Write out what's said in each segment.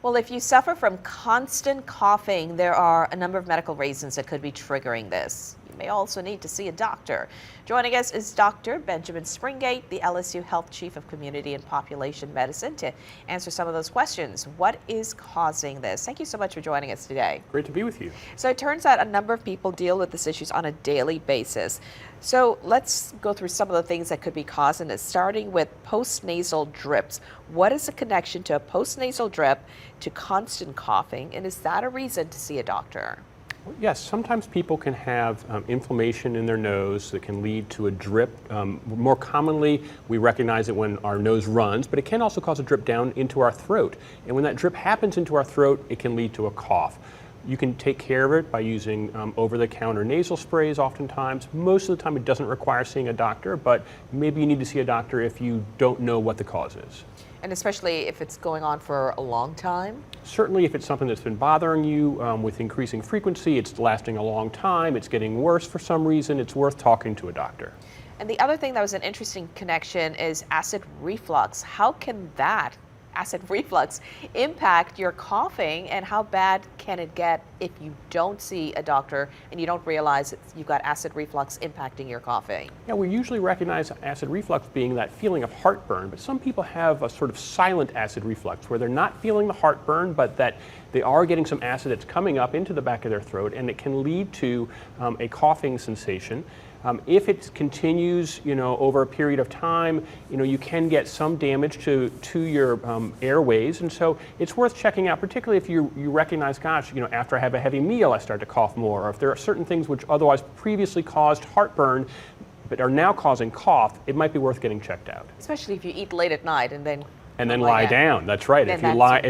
Well, if you suffer from constant coughing, there are a number of medical reasons that could be triggering this. You may also need to see a doctor. Joining us is Dr. Benjamin Springate, the LSU Health Chief of Community and Population Medicine, to answer some of those questions. What is causing this? Thank you so much for joining us today. Great to be with you. So it turns out a number of people deal with these issues on a daily basis. So let's go through some of the things that could be causing this, starting with postnasal drips. What is the connection to a postnasal drip to constant coughing, and is that a reason to see a doctor? Yes, sometimes people can have inflammation in their nose that can lead to a drip. More commonly, we recognize it when our nose runs, but it can also cause a drip down into our throat. And when that drip happens into our throat, it can lead to a cough. You can take care of it by using over-the-counter nasal sprays oftentimes. Most of the time it doesn't require seeing a doctor, but maybe you need to see a doctor if you don't know what the cause is. And especially if it's going on for a long time? Certainly if it's something that's been bothering you with increasing frequency, it's lasting a long time, it's getting worse for some reason, it's worth talking to a doctor. And the other thing that was an interesting connection is acid reflux. How can that acid reflux impact your coughing, and how bad can it get if you don't see a doctor and you don't realize that you've got acid reflux impacting your coughing? Yeah, we usually recognize acid reflux being that feeling of heartburn, but some people have a sort of silent acid reflux where they're not feeling the heartburn, but that they are getting some acid that's coming up into the back of their throat, and it can lead to a coughing sensation. If it continues, over a period of time, you can get some damage to your airways, and so it's worth checking out, particularly if you recognize, gosh, after I have a heavy meal, I start to cough more, or if there are certain things which otherwise previously caused heartburn but are now causing cough, it might be worth getting checked out. Especially if you eat late at night and then lie down. That's right. If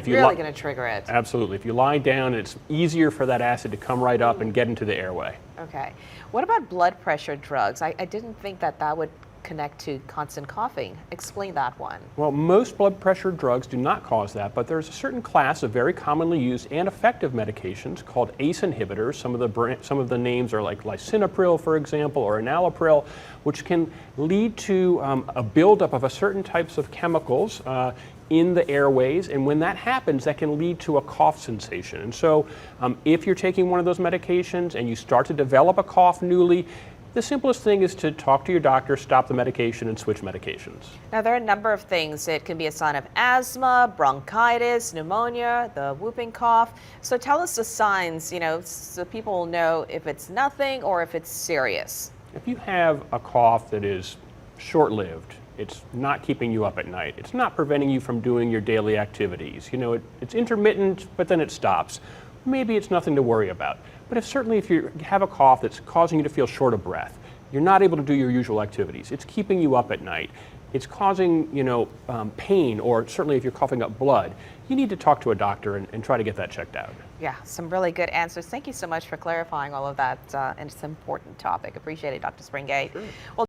you really going to trigger it. Absolutely. If you lie down, it's easier for that acid to come right up and get into the airway. Okay. What about blood pressure drugs? I didn't think that would connect to constant coughing. Explain that one. Well, most blood pressure drugs do not cause that, but there's a certain class of very commonly used and effective medications called ACE inhibitors. Some of the names are like lisinopril, for example, or enalapril, which can lead to a buildup of a certain types of chemicals in the airways, and when that happens, that can lead to a cough sensation. And so if you're taking one of those medications and you start to develop a cough newly, the simplest thing is to talk to your doctor, stop the medication, and switch medications. Now, there are a number of things. It can be a sign of asthma, bronchitis, pneumonia, the whooping cough. So tell us the signs, so people will know if it's nothing or if it's serious. If you have a cough that is short-lived, it's not keeping you up at night, it's not preventing you from doing your daily activities, it's intermittent, but then it stops, maybe it's nothing to worry about. But if you have a cough that's causing you to feel short of breath, you're not able to do your usual activities, it's keeping you up at night, it's causing pain, or certainly if you're coughing up blood, you need to talk to a doctor and try to get that checked out. Yeah, some really good answers. Thank you so much for clarifying all of that, and it's an important topic. Appreciate it, Dr. Springate. Sure. Well,